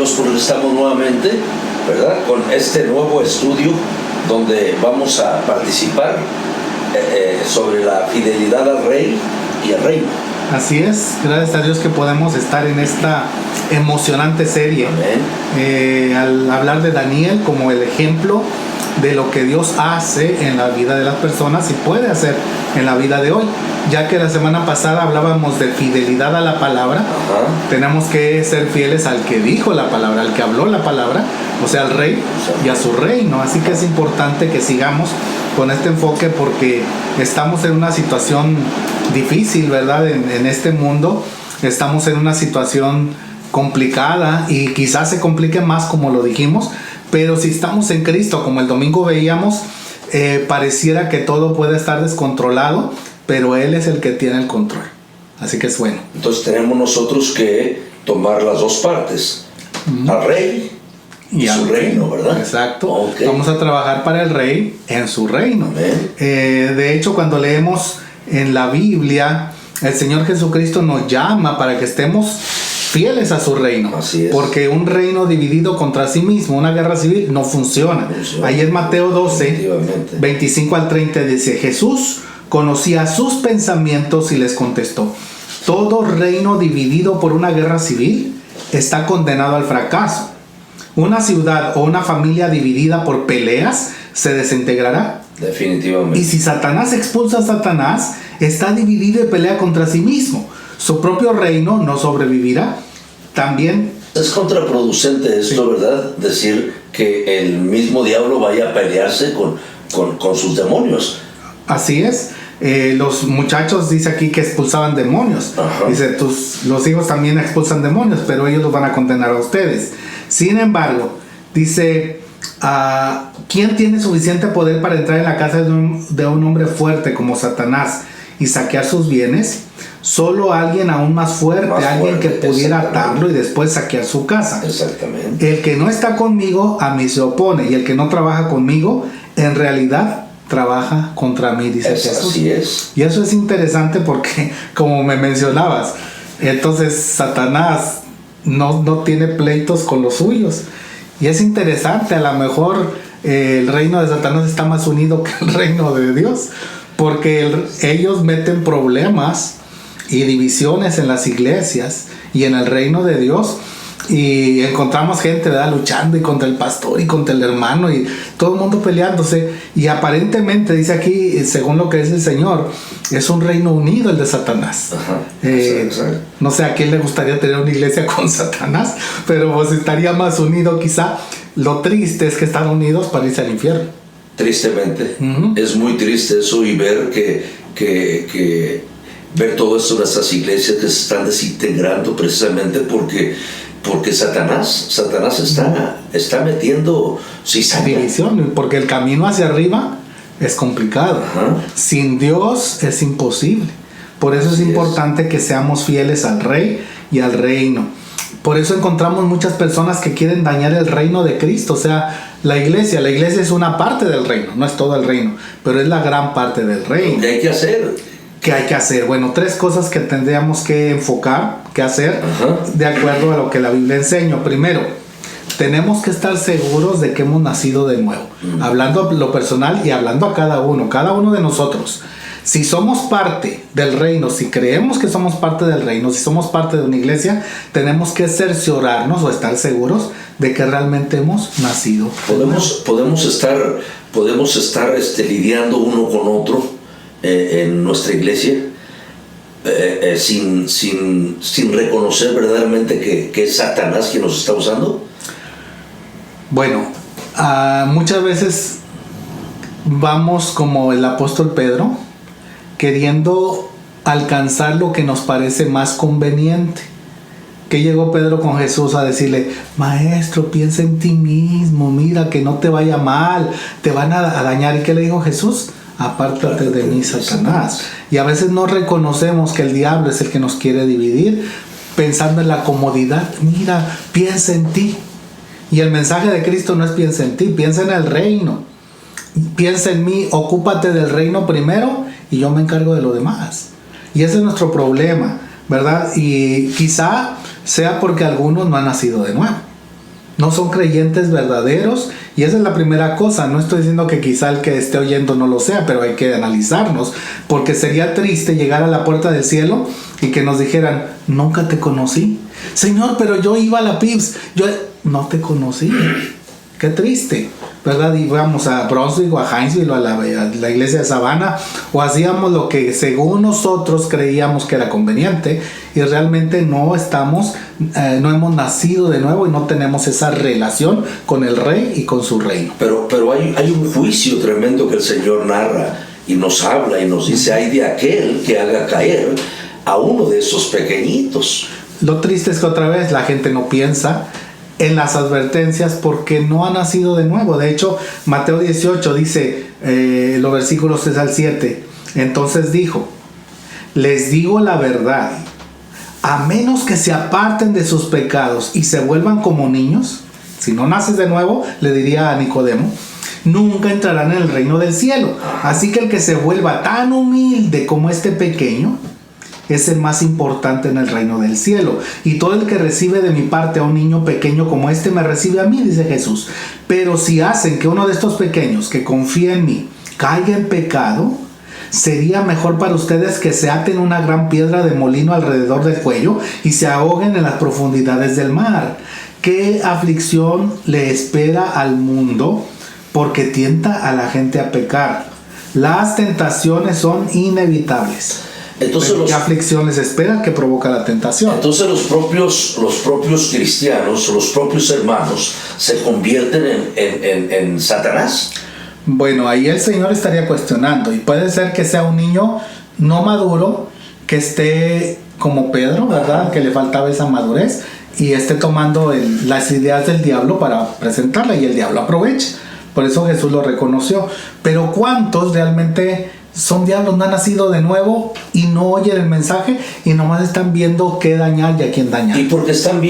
Dios porque estamos nuevamente, ¿verdad?, con este nuevo estudio donde vamos a participar sobre la fidelidad al Rey y al Reino. Así es, gracias a Dios que podemos estar en esta emocionante serie. Al hablar de Daniel como el ejemplo de lo que Dios hace en la vida de las personas y puede hacer en la vida de hoy, ya que la semana pasada hablábamos de fidelidad a la palabra. Tenemos que ser fieles al que dijo la palabra, al que habló la palabra, o sea, al Rey y a su reino. Así que es importante que sigamos con este enfoque porque estamos en una situación difícil, ¿verdad? En este mundo estamos en una situación complicada y quizás se complique más, como lo dijimos, pero si estamos en Cristo, como el domingo veíamos, pareciera que todo puede estar descontrolado, pero Él es el que tiene el control. Así que es bueno. Entonces tenemos nosotros que tomar las dos partes, al Rey y su reino, ¿verdad? Exacto. Okay. Vamos a trabajar para el Rey en su reino. De hecho, cuando leemos en la Biblia, el Señor Jesucristo nos llama para que estemos fieles a su reino. Así es. Porque un reino dividido contra sí mismo, una guerra civil, no funciona. Ahí en Mateo 12, 25 al 30 dice: Jesús conocía sus pensamientos y les contestó: todo reino dividido por una guerra civil está condenado al fracaso. Una ciudad o una familia dividida por peleas se desintegrará. Definitivamente. Y si Satanás expulsa a Satanás, está dividido y pelea contra sí mismo. Su propio reino no sobrevivirá. También es contraproducente esto, ¿verdad? Decir que el mismo diablo vaya a pelearse con sus demonios. Así es. Los muchachos, dice aquí, que expulsaban demonios. Dice, los hijos también expulsan demonios, pero ellos los van a condenar a ustedes. Sin embargo, dice, ¿quién tiene suficiente poder para entrar en la casa de un hombre fuerte como Satanás y saquear sus bienes? Solo alguien aún más fuerte, alguien que pudiera atarlo y después saquear su casa. Exactamente. El que no está conmigo, a mí se opone, y el que no trabaja conmigo, en realidad trabaja contra mí, dice Jesús. Así es. Y eso es interesante porque, como me mencionabas, entonces Satanás no tiene pleitos con los suyos. Y es interesante, a lo mejor el reino de Satanás está más unido que el reino de Dios, porque ellos meten problemas y divisiones en las iglesias y en el reino de Dios. Y encontramos gente, ¿verdad?, luchando y contra el pastor y contra el hermano y todo el mundo peleándose. Y aparentemente, dice aquí, según lo que dice el Señor, es un reino unido el de Satanás. No sé a quién le gustaría tener una iglesia con Satanás, pero pues estaría más unido quizá. Lo triste es que están unidos para irse al infierno. Tristemente. Es muy triste eso, y ver que ver todo esto de estas iglesias que se están desintegrando precisamente porque Satanás está metiendo cizaña. División, porque el camino hacia arriba es complicado. Sin Dios es imposible. Por eso es importante que seamos fieles al Rey y al reino. Por eso encontramos muchas personas que quieren dañar el reino de Cristo. O sea, la iglesia es una parte del reino, no es todo el reino, pero es la gran parte del reino. ¿Qué hay que hacer? ¿Qué hay que hacer? Bueno, 3 cosas que tendríamos que enfocar, que hacer, de acuerdo a lo que la Biblia enseña. Primero, tenemos que estar seguros de que hemos nacido de nuevo. Hablando a lo personal y hablando a cada uno de nosotros. Si somos parte del reino, si creemos que somos parte del reino, si somos parte de una iglesia, tenemos que cerciorarnos o estar seguros de que realmente hemos nacido. Podemos estar lidiando uno con otro en nuestra iglesia sin reconocer verdaderamente que es Satanás quien nos está usando. Bueno, muchas veces vamos como el apóstol Pedro, queriendo alcanzar lo que nos parece más conveniente. Que llegó Pedro con Jesús a decirle: maestro, piensa en ti mismo, mira que no te vaya mal, te van a dañar. ¿Y qué le dijo Jesús? Apártate de mí, Satanás. Y a veces no reconocemos que el diablo es el que nos quiere dividir, pensando en la comodidad. Mira, piensa en ti. Y el mensaje de Cristo no es piensa en ti, piensa en el reino. Piensa en mí, ocúpate del reino primero y yo me encargo de lo demás. Y ese es nuestro problema, ¿verdad? Y quizá sea porque algunos no han nacido de nuevo. no son creyentes verdaderos, y esa es la primera cosa. No estoy diciendo que quizá el que esté oyendo no lo sea, pero hay que analizarnos, porque sería triste llegar a la puerta del cielo y que nos dijeran: nunca te conocí, Señor, pero yo iba a la PIBS, yo no te conocí. Qué triste, ¿verdad? Íbamos a Brunswick o a Hinesville o a la iglesia de Savannah, o hacíamos lo que según nosotros creíamos que era conveniente, y realmente no hemos nacido de nuevo y no tenemos esa relación con el Rey y con su reino. Pero hay un juicio tremendo que el Señor narra y nos habla y nos dice: hay de aquel que haga caer a uno de esos pequeñitos. Lo triste es que otra vez la gente no piensa en las advertencias porque no ha nacido de nuevo. De hecho, Mateo 18 dice, los versículos 3 al 7, entonces dijo: les digo la verdad, a menos que se aparten de sus pecados y se vuelvan como niños, si no naces de nuevo, le diría a Nicodemo, nunca entrarán en el reino del cielo. Así que el que se vuelva tan humilde como este pequeño es el más importante en el reino del cielo. Y todo el que recibe de mi parte a un niño pequeño como este, me recibe a mí, dice Jesús. Pero si hacen que uno de estos pequeños que confía en mí caiga en pecado, sería mejor para ustedes que se aten una gran piedra de molino alrededor del cuello y se ahoguen en las profundidades del mar. ¿Qué aflicción le espera al mundo? Porque tienta a la gente a pecar. Las tentaciones son inevitables. Entonces, ¿qué aflicción les espera que provoca la tentación? Entonces los propios cristianos, los propios hermanos, se convierten en Satanás. Bueno, ahí el Señor estaría cuestionando, y puede ser que sea un niño no maduro, que esté como Pedro, ¿verdad? Que le faltaba esa madurez y esté tomando las ideas del diablo para presentarla, y el diablo aprovecha. Por eso Jesús lo reconoció. Pero ¿cuántos realmente son diablos, no han nacido de nuevo y no oyen el mensaje y nomás están viendo qué dañar y a quién dañar? Y porque están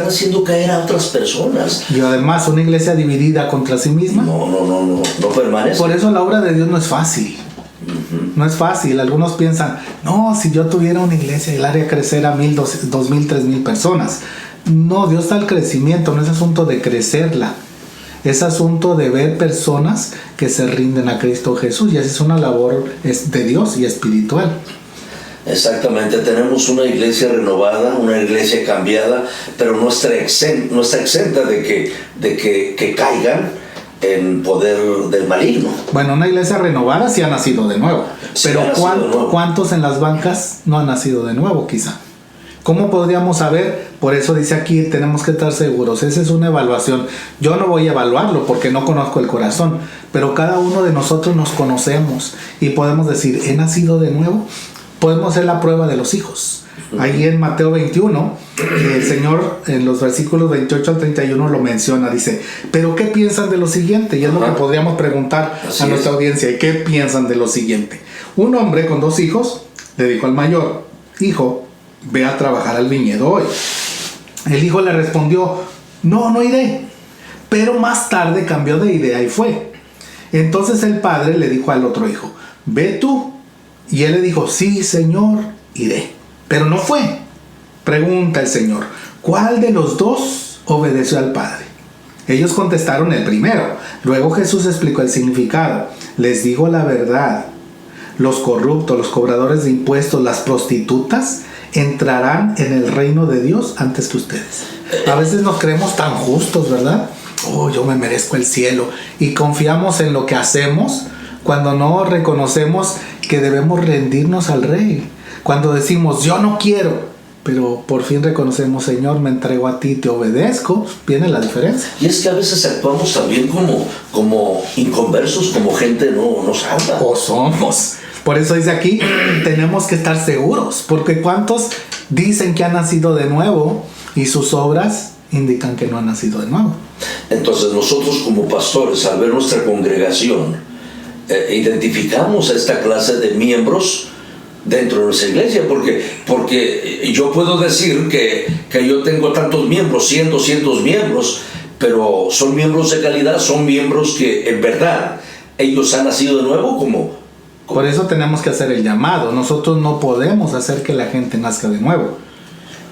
haciendo caer a otras personas. Y además una iglesia dividida contra sí misma. No permanece. Por eso la obra de Dios no es fácil. No es fácil. Algunos piensan, no, si yo tuviera una iglesia, el área crecer a 1,000, 2,000, 3,000 personas. No, Dios da el crecimiento, no es asunto de crecerla. Es asunto de ver personas que se rinden a Cristo Jesús, y esa es una labor de Dios y espiritual. Exactamente, tenemos una iglesia renovada, una iglesia cambiada, pero no está exenta de que caigan en poder del maligno. Bueno, una iglesia renovada sí ha nacido de nuevo, pero ¿cuántos en las bancas no han nacido de nuevo quizá? ¿Cómo podríamos saber? Por eso dice aquí, tenemos que estar seguros. Esa es una evaluación. Yo no voy a evaluarlo porque no conozco el corazón, pero cada uno de nosotros nos conocemos y podemos decir, ¿he nacido de nuevo? Podemos hacer la prueba de los hijos. Ahí en Mateo 21, el Señor en los versículos 28 al 31 lo menciona, dice, ¿pero qué piensan de lo siguiente? Y es lo que podríamos preguntar a nuestra audiencia. ¿Y qué piensan de lo siguiente? Un hombre con 2 hijos le dijo al mayor, hijo, ve a trabajar al viñedo hoy. El hijo le respondió, no iré. Pero más tarde cambió de idea y fue. Entonces el padre le dijo al otro hijo, ve tú. Y él le dijo, sí, Señor, iré. Pero no fue. Pregunta el Señor, ¿cuál de los 2 obedeció al padre? Ellos contestaron, el primero. Luego Jesús explicó el significado. Les digo la verdad, los corruptos, los cobradores de impuestos, las prostitutas entrarán en el reino de Dios antes que ustedes. A veces nos creemos tan justos, ¿verdad? Oh, yo me merezco el cielo, y confiamos en lo que hacemos cuando no reconocemos que debemos rendirnos al Rey. Cuando decimos yo no quiero, pero por fin reconocemos, Señor, me entrego a ti, te obedezco, viene la diferencia. Y es que a veces actuamos también como inconversos, como gente no salva. O somos. Por eso dice aquí, tenemos que estar seguros, porque ¿cuántos dicen que han nacido de nuevo y sus obras indican que no han nacido de nuevo? Entonces nosotros como pastores, al ver nuestra congregación, identificamos a esta clase de miembros dentro de nuestra iglesia, porque yo puedo decir que yo tengo tantos miembros, 100, 200 miembros, pero son miembros de calidad, son miembros que en verdad ellos han nacido de nuevo como... Por eso tenemos que hacer el llamado. Nosotros no podemos hacer que la gente nazca de nuevo.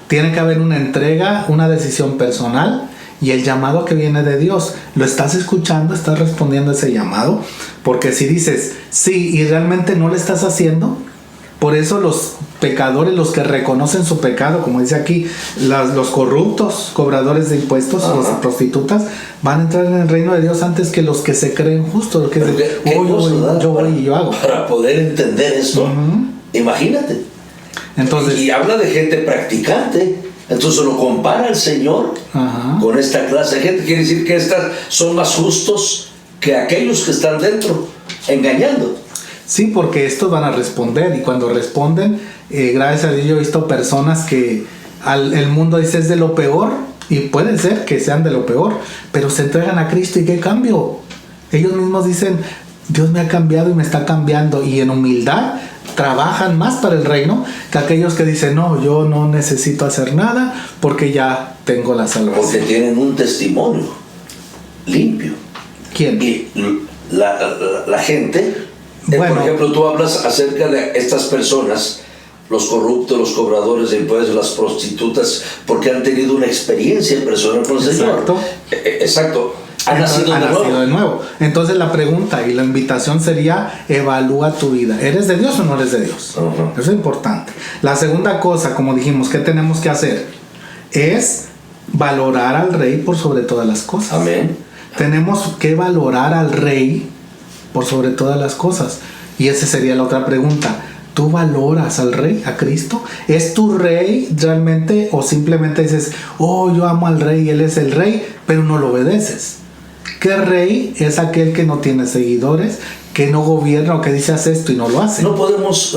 Tiene que haber una entrega, una decisión personal, y el llamado que viene de Dios. ¿Lo estás escuchando? ¿Estás respondiendo a ese llamado? Porque si dices sí y realmente no lo estás haciendo, por eso los pecadores, los que reconocen su pecado, como dice aquí, los corruptos, cobradores de impuestos, las prostitutas, van a entrar en el reino de Dios antes que los que se creen justos, los que dicen, yo voy y yo hago. Para poder entender esto, imagínate. Entonces, y habla de gente practicante. Entonces lo compara el Señor con esta clase de gente. Quiere decir que estas son más justos que aquellos que están dentro, engañando. Sí, porque estos van a responder, y cuando responden, gracias a Dios yo he visto personas que el mundo dice es de lo peor, y puede ser que sean de lo peor, pero se entregan a Cristo y ¿qué cambio? Ellos mismos dicen, Dios me ha cambiado y me está cambiando, y en humildad trabajan más para el reino que aquellos que dicen, no, yo no necesito hacer nada porque ya tengo la salvación. Porque tienen un testimonio limpio. ¿Quién? Y la gente... Bueno, por ejemplo, tú hablas acerca de estas personas, los corruptos, los cobradores de impuestos, las prostitutas, porque han tenido una experiencia personal con el Señor. Exacto. Han nacido de nuevo. Entonces la pregunta y la invitación sería, evalúa tu vida. ¿Eres de Dios o no eres de Dios? Eso es importante. La segunda cosa, como dijimos, ¿qué tenemos que hacer? Es valorar al Rey por sobre todas las cosas. Amén. Tenemos que valorar al Rey por sobre todas las cosas. Y esa sería la otra pregunta. ¿Tú valoras al Rey, a Cristo? ¿Es tu Rey realmente, o simplemente dices, oh, yo amo al Rey, Él es el Rey, pero no lo obedeces? ¿Qué rey es aquel que no tiene seguidores, que no gobierna o que dice haz esto y no lo hace? No podemos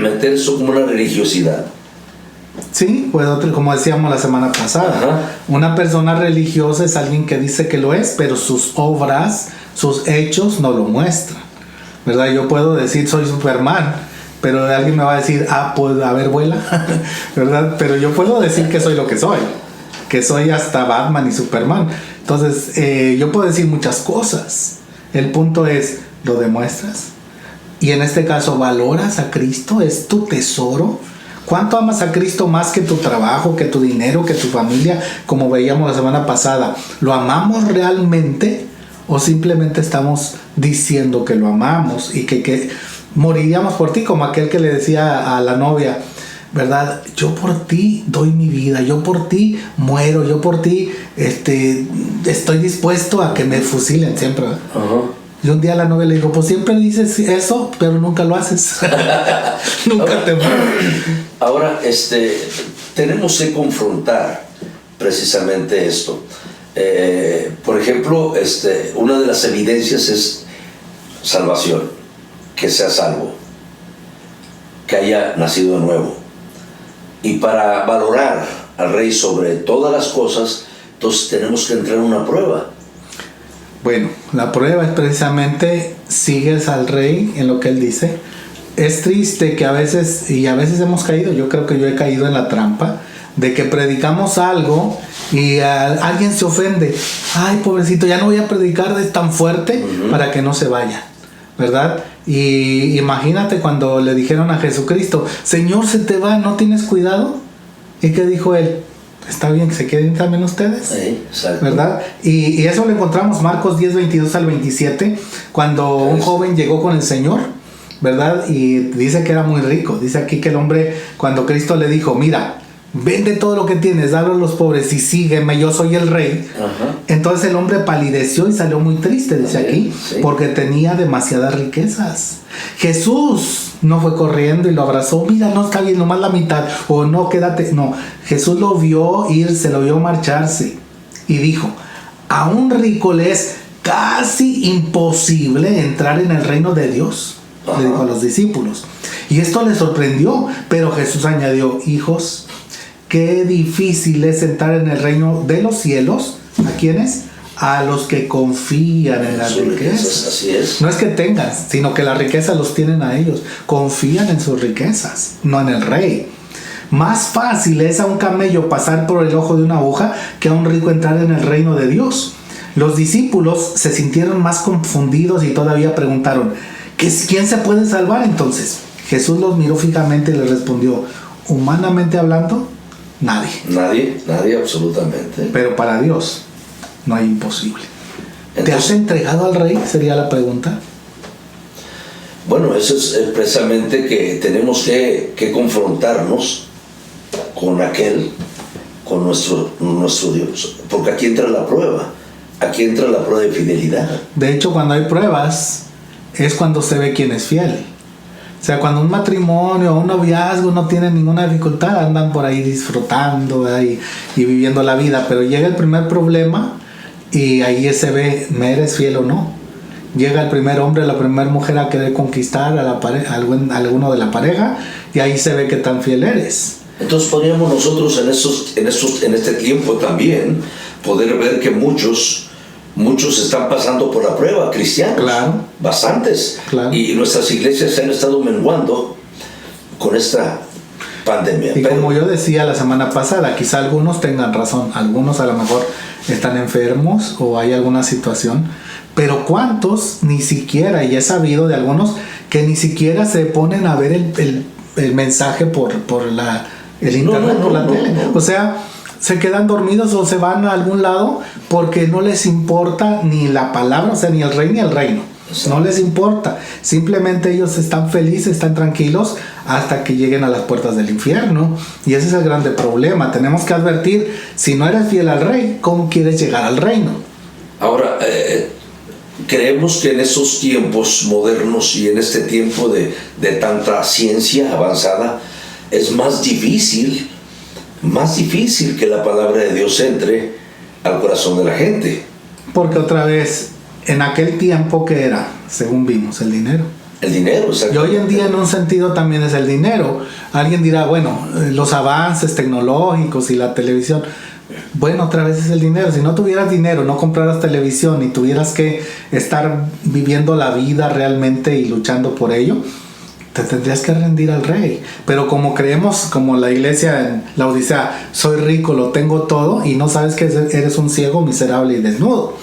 meter eso como una religiosidad. Sí, pues como decíamos la semana pasada, una persona religiosa es alguien que dice que lo es, pero sus obras, sus hechos no lo muestran, ¿verdad? Yo puedo decir soy Superman, pero alguien me va a decir, pues a ver, vuela, ¿verdad? Pero yo puedo decir que soy lo que soy hasta Batman y Superman. Entonces, yo puedo decir muchas cosas. El punto es, ¿lo demuestras? Y en este caso, ¿valoras a Cristo? ¿Es tu tesoro? ¿Cuánto amas a Cristo más que tu trabajo, que tu dinero, que tu familia? Como veíamos la semana pasada, ¿lo amamos realmente? ¿O simplemente estamos diciendo que lo amamos y que moriríamos por ti? Como aquel que le decía a la novia, ¿verdad? Yo por ti doy mi vida, yo por ti muero, yo por ti estoy dispuesto a que me fusilen siempre. Y un día la novia le dijo, pues siempre dices eso, pero nunca lo haces. Nunca te mueres. Ahora, tenemos que confrontar precisamente esto. Por ejemplo, una de las evidencias es salvación, que sea salvo, que haya nacido de nuevo. Y para valorar al Rey sobre todas las cosas, entonces tenemos que entrar en una prueba. Bueno, la prueba es precisamente, sigues al Rey en lo que Él dice. Es triste que a veces hemos caído, yo creo que yo he caído en la trampa, de que predicamos algo y alguien se ofende. Ay, pobrecito, ya no voy a predicar de tan fuerte para que no se vaya, ¿verdad? Y imagínate cuando le dijeron a Jesucristo, Señor, se te va, ¿no tienes cuidado? ¿Y qué dijo Él? Está bien, que se queden también ustedes, sí, ¿verdad? Y eso lo encontramos Marcos 10, 22 al 27, cuando un joven llegó con el Señor, ¿verdad? Y dice que era muy rico. Dice aquí que el hombre, cuando Cristo le dijo, mira, vende todo lo que tienes, dalo a los pobres y sígueme, yo soy el Rey. Entonces el hombre palideció y salió muy triste, dice aquí, porque tenía demasiadas riquezas. Jesús no fue corriendo y lo abrazó, mira, no está bien, nomás la mitad, o no, quédate. No, Jesús lo vio irse, lo vio marcharse y dijo, a un rico le es casi imposible entrar en el reino de Dios, le dijo a los discípulos. Y esto les sorprendió, pero Jesús añadió, hijos, qué difícil es entrar en el reino de los cielos. ¿A quiénes? A los que confían en las riquezas. Así es. No es que tengan, sino que la riqueza los tienen a ellos. Confían en sus riquezas, no en el Rey. Más fácil es a un camello pasar por el ojo de una aguja que a un rico entrar en el reino de Dios. Los discípulos se sintieron más confundidos y todavía preguntaron, ¿quién se puede salvar entonces? Jesús los miró fijamente y les respondió, humanamente hablando, Nadie. Nadie absolutamente. Pero para Dios no hay imposible. Entonces, ¿te has entregado al Rey? Sería la pregunta. Bueno, eso es precisamente que tenemos que confrontarnos con con nuestro Dios, porque aquí entra la prueba de fidelidad. De hecho, cuando hay pruebas, es cuando se ve quién es fiel. O sea, cuando un matrimonio o un noviazgo no tiene ninguna dificultad, andan por ahí disfrutando y viviendo la vida, pero llega el primer problema y ahí se ve, ¿me eres fiel o no? Llega el primer hombre, la primera mujer a querer conquistar a alguno de la pareja, y ahí se ve qué tan fiel eres. Entonces podríamos nosotros en este tiempo también poder ver que muchos están pasando por la prueba, cristianos. Claro. Bastantes. Claro. Y nuestras iglesias se han estado menguando con esta pandemia. Y como yo decía la semana pasada, quizá algunos tengan razón, algunos a lo mejor están enfermos o hay alguna situación, pero ¿cuántos ni siquiera, y he sabido de algunos que ni siquiera se ponen a ver el mensaje por el internet, por la tele? O sea, se quedan dormidos o se van a algún lado porque no les importa ni la palabra, o sea, ni el rey ni el reino. No les importa. Simplemente ellos están felices, están tranquilos hasta que lleguen a las puertas del infierno. Y ese es el grande problema. Tenemos que advertir, si no eres fiel al rey, ¿cómo quieres llegar al reino? Ahora, creemos que en esos tiempos modernos y en este tiempo de tanta ciencia avanzada, es más difícil que la palabra de Dios entre al corazón de la gente. Porque otra vez, en aquel tiempo, ¿qué era? Según vimos, el dinero. El dinero, exacto. Y hoy en día en un sentido también es el dinero. Alguien dirá, bueno, los avances tecnológicos y la televisión. Bueno, otra vez es el dinero. Si no tuvieras dinero, no compraras televisión y tuvieras que estar viviendo la vida realmente y luchando por ello, te tendrías que rendir al rey. Pero como creemos, como la iglesia en la Odisea, soy rico, lo tengo todo, y no sabes que eres un ciego, miserable y desnudo.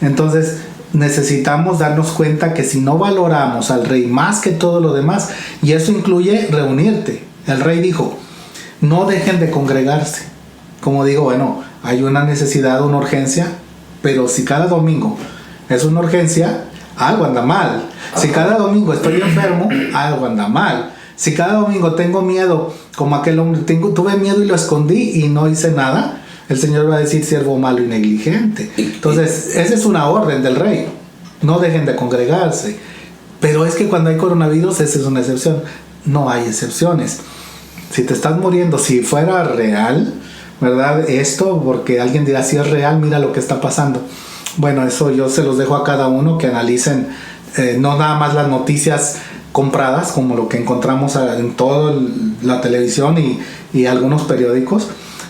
Entonces necesitamos darnos cuenta que si no valoramos al rey más que todo lo demás, y eso incluye reunirte. El rey dijo, no dejen de congregarse. Como digo, bueno, hay una necesidad, una urgencia, pero si cada domingo es una urgencia, algo anda mal. Si cada domingo estoy enfermo, algo anda mal. Si cada domingo tengo miedo, como aquel hombre, tuve miedo y lo escondí y no hice nada, el Señor va a decir siervo malo y negligente. Entonces, esa es una orden del rey. No dejen de congregarse. Pero es que cuando hay coronavirus, esa es una excepción. No hay excepciones. Si te estás muriendo, si fuera real, ¿verdad? Esto, porque alguien dirá, si es real, mira lo que está pasando. Bueno, eso yo se los dejo a cada uno que analicen, no nada más las noticias compradas, como lo que encontramos en toda la televisión y algunos periódicos,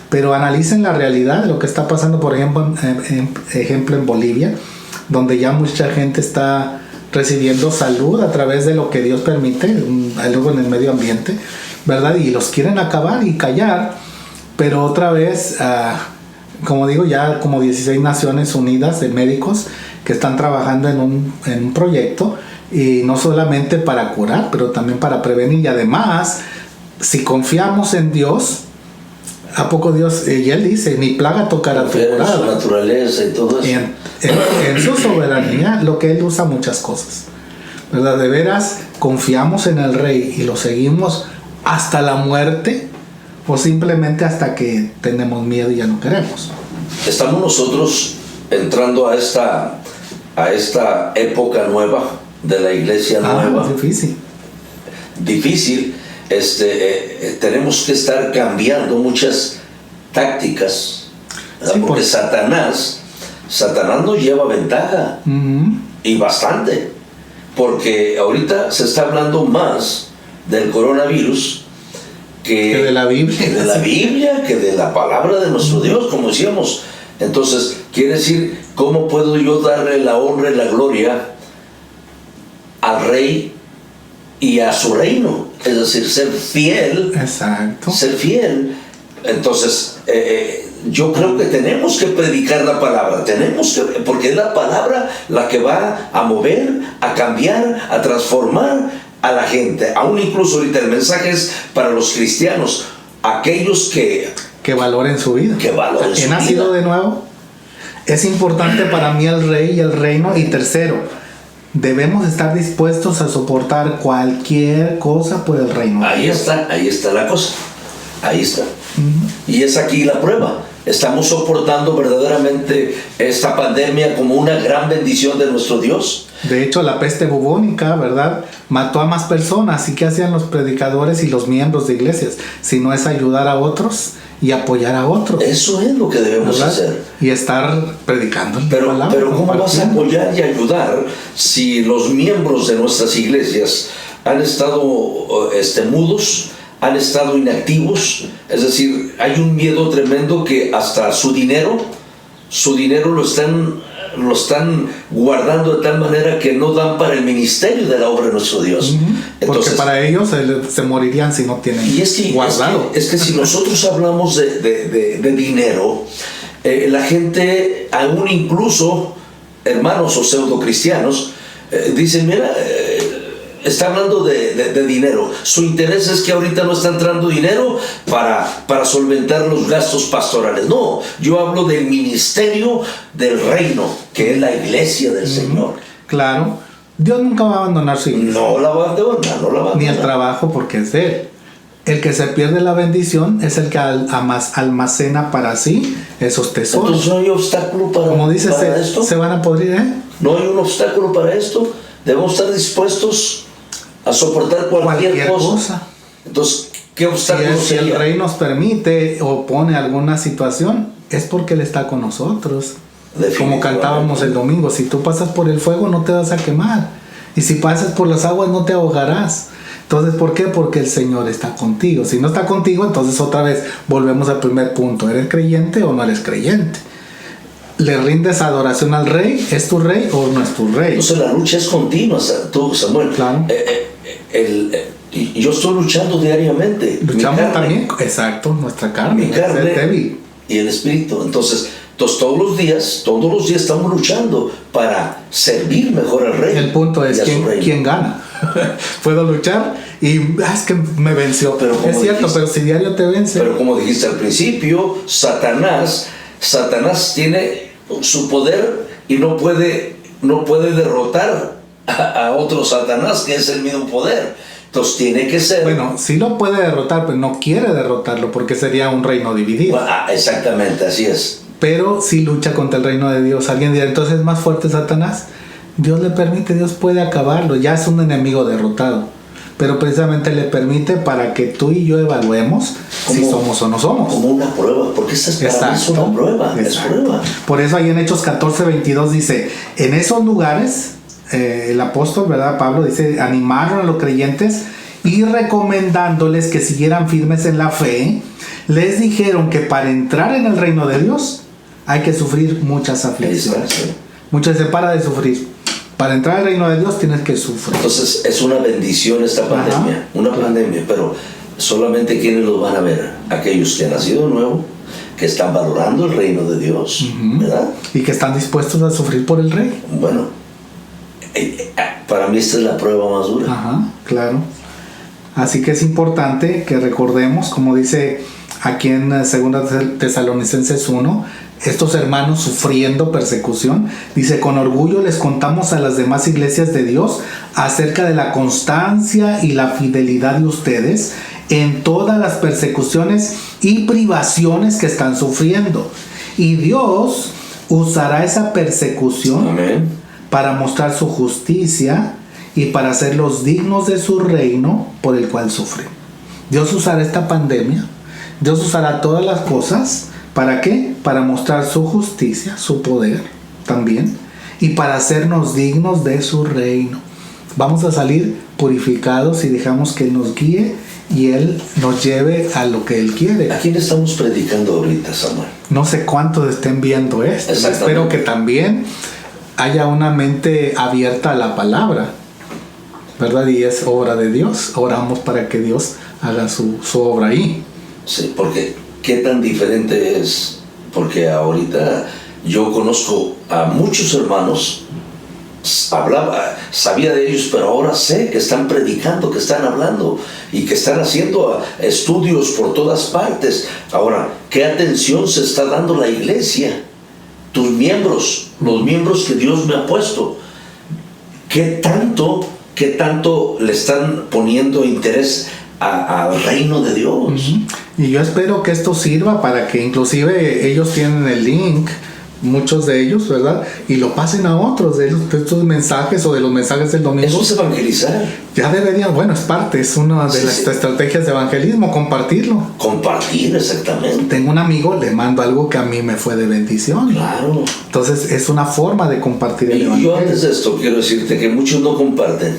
pero analicen la realidad de lo que está pasando, por ejemplo, en Bolivia, donde ya mucha gente está recibiendo salud a través de lo que Dios permite, algo en el medio ambiente, ¿verdad? Y los quieren acabar y callar, pero otra vez, como digo, ya como 16 Naciones Unidas de médicos que están trabajando en un proyecto, y no solamente para curar, pero también para prevenir. Y además, si confiamos en Dios, ¿a poco Dios? Y Él dice, ni plaga tocará tu morada. Su naturaleza y todo eso. En su soberanía, lo que Él usa muchas cosas, ¿verdad? De veras, confiamos en el Rey y lo seguimos hasta la muerte, o simplemente hasta que tenemos miedo y ya no queremos. Estamos nosotros entrando a esta época nueva de la iglesia nueva. Difícil. Tenemos que estar cambiando muchas tácticas, sí, porque Satanás nos lleva ventaja. Y bastante, porque ahorita se está hablando más del coronavirus que de la Biblia, que de la palabra de nuestro Dios, como decíamos. Entonces, quiere decir, ¿cómo puedo yo darle la honra y la gloria al rey y a su reino? Es decir, ser fiel. Exacto. Ser fiel. Entonces, yo creo que tenemos que predicar la palabra, porque es la palabra la que va a mover, a cambiar, a transformar a la gente. Aún incluso ahorita el mensaje es para los cristianos, aquellos que que valoren su vida. Que valoren su ¿He nacido vida de nuevo? Es importante para mí el rey y el reino. Y tercero, debemos estar dispuestos a soportar cualquier cosa por el reino. Ahí está la cosa. Ahí está. Y es aquí la prueba. ¿Estamos soportando verdaderamente esta pandemia como una gran bendición de nuestro Dios? De hecho, la peste bubónica, ¿verdad?, mató a más personas. ¿Y qué hacían los predicadores y los miembros de iglesias? Si no es ayudar a otros y apoyar a otros. Eso es lo que debemos hacer. Y estar predicando. Pero ¿cómo vas a apoyar y ayudar si los miembros de nuestras iglesias han estado mudos, han estado inactivos? Es decir, hay un miedo tremendo que hasta su dinero lo están guardando de tal manera que no dan para el ministerio de la obra de nuestro Dios. Entonces, porque para ellos se morirían si no tienen guardado. Es que si nosotros hablamos de dinero, la gente, aún incluso hermanos o pseudo cristianos, dicen, mira, está hablando de dinero. Su interés es que ahorita no está entrando dinero para solventar los gastos pastorales. No, yo hablo del ministerio del reino, que es la iglesia del Señor. Claro, Dios nunca va a abandonar su iglesia. No la va a abandonar. Ni el trabajo, porque es de Él. El que se pierde la bendición es el que almacena para sí esos tesoros. Entonces no hay obstáculo para, como dice, para esto. Se van a podrir, ¿eh? No hay un obstáculo para esto. Debemos estar dispuestos a soportar cualquier cosa. Entonces, ¿qué obstáculo si el rey nos permite o pone alguna situación, es porque Él está con nosotros. Como cantábamos el domingo, si tú pasas por el fuego no te vas a quemar, y si pasas por las aguas no te ahogarás. Entonces, ¿por qué? Porque el Señor está contigo. Si no está contigo, entonces otra vez volvemos al primer punto. ¿Eres creyente o no eres creyente? ¿Le rindes adoración al rey? ¿Es tu rey o no es tu rey? Entonces la lucha es continua, tú, Samuel. Claro. Yo estoy luchando diariamente. Luchamos también, exacto, nuestra carne. Mi carne débil. Y el espíritu. Entonces todos los días estamos luchando para servir mejor al rey. El punto es quién gana. Puedo luchar y es que me venció. Pero es cierto, pero si diario te vence. Pero como dijiste al principio, Satanás tiene su poder y no puede derrotar a otro Satanás, que es el mismo poder. Entonces tiene que ser... Bueno, sí lo puede derrotar, pero no quiere derrotarlo porque sería un reino dividido. Exactamente, así es. Pero sí lucha contra el reino de Dios. Alguien dirá, entonces es más fuerte Satanás. Dios le permite, Dios puede acabarlo. Ya es un enemigo derrotado. Pero precisamente le permite para que tú y yo evaluemos si somos o no somos. Como una prueba, porque esta es una prueba. Es prueba. Por eso ahí en Hechos 14:22 dice, en esos lugares, el apóstol, ¿verdad? Pablo dice, animaron a los creyentes y recomendándoles que siguieran firmes en la fe, les dijeron que para entrar en el reino de Dios hay que sufrir muchas aflicciones. Muchos se para de sufrir. Para entrar al reino de Dios tienes que sufrir. Entonces es una bendición esta pandemia, pandemia, pero solamente quienes lo van a ver, aquellos que han nacido de nuevo, que están valorando el reino de Dios, ¿verdad? Y que están dispuestos a sufrir por el rey. Bueno, para mí esta es la prueba más dura. Claro. Así que es importante que recordemos, como dice aquí en 2 Tesalonicenses 1, estos hermanos sufriendo persecución, dice, con orgullo les contamos a las demás iglesias de Dios acerca de la constancia y la fidelidad de ustedes en todas las persecuciones y privaciones que están sufriendo. Y Dios usará esa persecución para mostrar su justicia y para hacerlos dignos de su reino por el cual sufren. Dios usará esta pandemia, Dios usará todas las cosas. ¿Para qué? Para mostrar su justicia, su poder también, y para hacernos dignos de su reino. Vamos a salir purificados y dejamos que Él nos guíe y Él nos lleve a lo que Él quiere. ¿A quién estamos predicando ahorita, Samuel? No sé cuántos estén viendo esto. Espero que también haya una mente abierta a la palabra, ¿verdad? Y es obra de Dios. Oramos para que Dios haga su obra ahí. Sí, porque ¿qué tan diferente es? Porque ahorita yo conozco a muchos hermanos sabía de ellos, pero ahora sé que están predicando, que están hablando y que están haciendo estudios por todas partes. Ahora, ¿qué atención se está dando la iglesia? Tus miembros, los miembros que Dios me ha puesto, ¿qué tanto le están poniendo interés al reino de Dios? Y yo espero que esto sirva para que inclusive ellos tienen el link, muchos de ellos, ¿verdad? Y lo pasen a otros de estos mensajes o de los mensajes del domingo. Eso es evangelizar. Ya deberían, bueno, es parte, es una de las estrategias de evangelismo, compartirlo. Compartir, exactamente. Tengo un amigo, le mando algo que a mí me fue de bendición. Claro. Entonces es una forma de compartir el evangelio. Yo antes de esto quiero decirte que muchos no comparten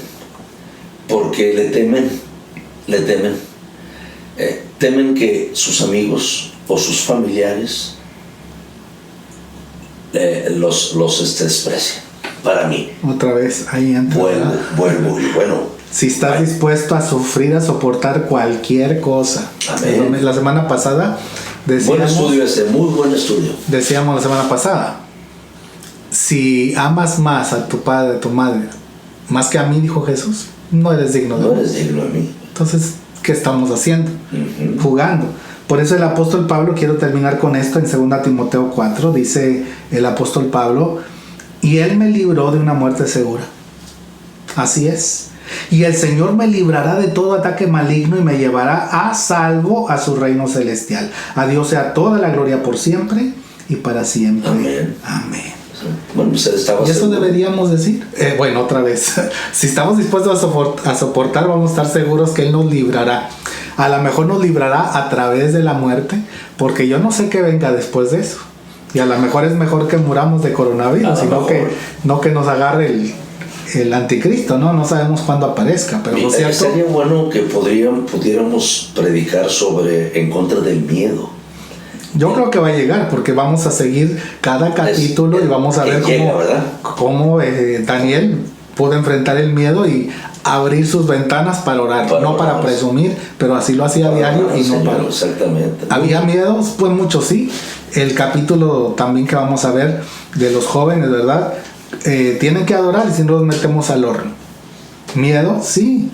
porque le temen. Temen que sus amigos o sus familiares los desprecien. Para mí. Otra vez, ahí entra. Vuelvo y bueno. Si estás dispuesto a sufrir, a soportar cualquier cosa. Amén. La semana pasada decíamos... Buen estudio muy buen estudio. Decíamos la semana pasada, si amas más a tu padre, a tu madre, más que a mí, dijo Jesús, no eres digno de mí. No eres digno de mí. Entonces, ¿qué estamos haciendo? Jugando. Por eso el apóstol Pablo, quiero terminar con esto, en 2 Timoteo 4, dice el apóstol Pablo, y él me libró de una muerte segura. Así es. Y el Señor me librará de todo ataque maligno y me llevará a salvo a su reino celestial. A Dios sea toda la gloria por siempre y para siempre. Amén. Amén. Bueno, pues estaba y eso seguro. deberíamos decir. Bueno, otra vez. Si estamos dispuestos a soportar, vamos a estar seguros que Él nos librará. A lo mejor nos librará a través de la muerte, porque yo no sé qué venga después de eso. Y a lo mejor es mejor que muramos de coronavirus, sino que nos agarre el anticristo, ¿no? No sabemos cuándo aparezca, pero Mira, ¿cierto? sería bueno que pudiéramos predicar en contra del miedo. Yo creo que va a llegar, porque vamos a seguir cada capítulo y vamos a ver cómo Daniel pudo enfrentar el miedo y abrir sus ventanas para orar, no para presumir, pero así lo hacía diario y no para... Exactamente. ¿Había miedos? Pues muchos sí. El capítulo también que vamos a ver de los jóvenes, ¿verdad? Tienen que adorar y si no los metemos al horno. ¿Miedo? Sí.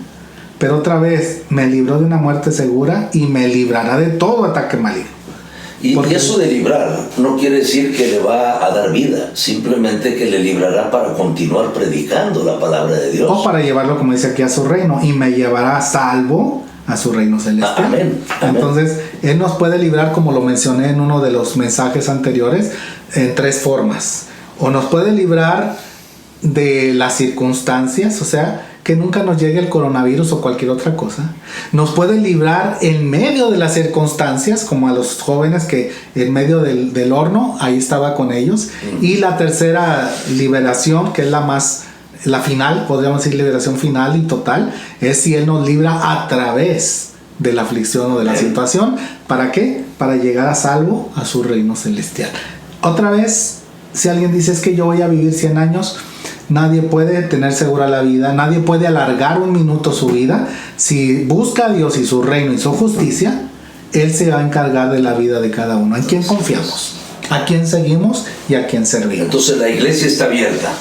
Pero otra vez, me libró de una muerte segura y me librará de todo ataque maligno. Y eso de librar no quiere decir que le va a dar vida, simplemente que le librará para continuar predicando la palabra de Dios. O para llevarlo, como dice aquí, a su reino, y me llevará salvo a su reino celestial. Amén. Entonces, Él nos puede librar, como lo mencioné en uno de los mensajes anteriores, en 3 formas. O nos puede librar de las circunstancias, o sea, que nunca nos llegue el coronavirus o cualquier otra cosa. Nos puede librar en medio de las circunstancias, como a los jóvenes que en medio del horno, ahí estaba con ellos. Y la tercera liberación, que es la final, podríamos decir liberación final y total, es si Él nos libra a través de la aflicción o de la situación. ¿Para qué? Para llegar a salvo a su reino celestial. Otra vez, si alguien dice es que yo voy a vivir 100 años, nadie puede tener segura la vida, nadie puede alargar un minuto su vida. Si busca a Dios y su reino y su justicia, Él se va a encargar de la vida de cada uno. ¿En quién confiamos? ¿A quién seguimos y a quién servimos? Entonces la iglesia está abierta,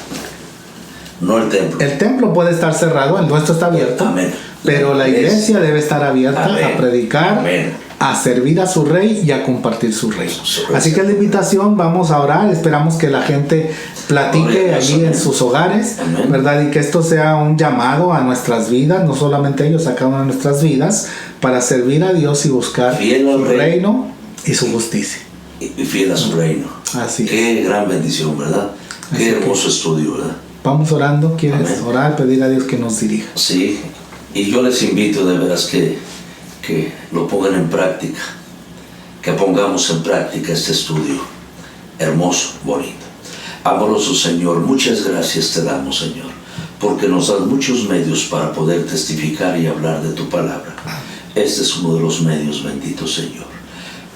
no el templo. El templo puede estar cerrado, el nuestro está abierto. Amén. Pero la iglesia debe estar abierta. Amén. A predicar. Amén. A servir a su rey y a compartir su reino. Así que la invitación, vamos a orar, esperamos que la gente platique allí en sus hogares, Amén. ¿verdad? Y que esto sea un llamado a nuestras vidas, no solamente ellos, a cada una de nuestras vidas, para servir a Dios y buscar su reino y su justicia. Y fiel a su reino. Así es. Qué gran bendición, ¿verdad? Qué hermoso estudio, ¿verdad? Vamos orando, ¿quieres orar, pedir a Dios que nos dirija? Sí, y yo les invito de veras que lo pongan en práctica, que pongamos en práctica este estudio hermoso, bonito. Amoroso Señor, muchas gracias te damos, Señor, porque nos das muchos medios para poder testificar y hablar de tu palabra. Este es uno de los medios, bendito Señor.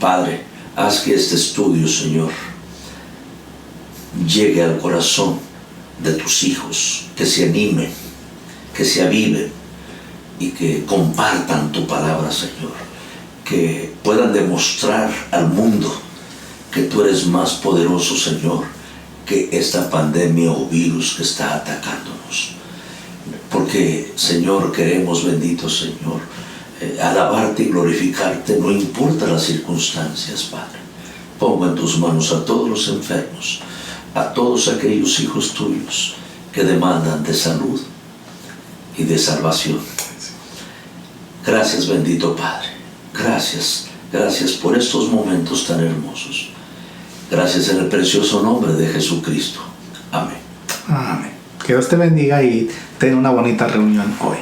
Padre, haz que este estudio, Señor, llegue al corazón de tus hijos, que se animen, que se aviven y que compartan tu palabra, Señor, que puedan demostrar al mundo que tú eres más poderoso, Señor, que esta pandemia o virus que está atacándonos. Porque, Señor, queremos, bendito Señor, alabarte y glorificarte, no importa las circunstancias, Padre. Pongo en tus manos a todos los enfermos, a todos aquellos hijos tuyos que demandan de salud y de salvación. Gracias, bendito Padre. Gracias, gracias por estos momentos tan hermosos. Gracias en el precioso nombre de Jesucristo. Amén. Amén. Que Dios te bendiga y ten una bonita reunión hoy.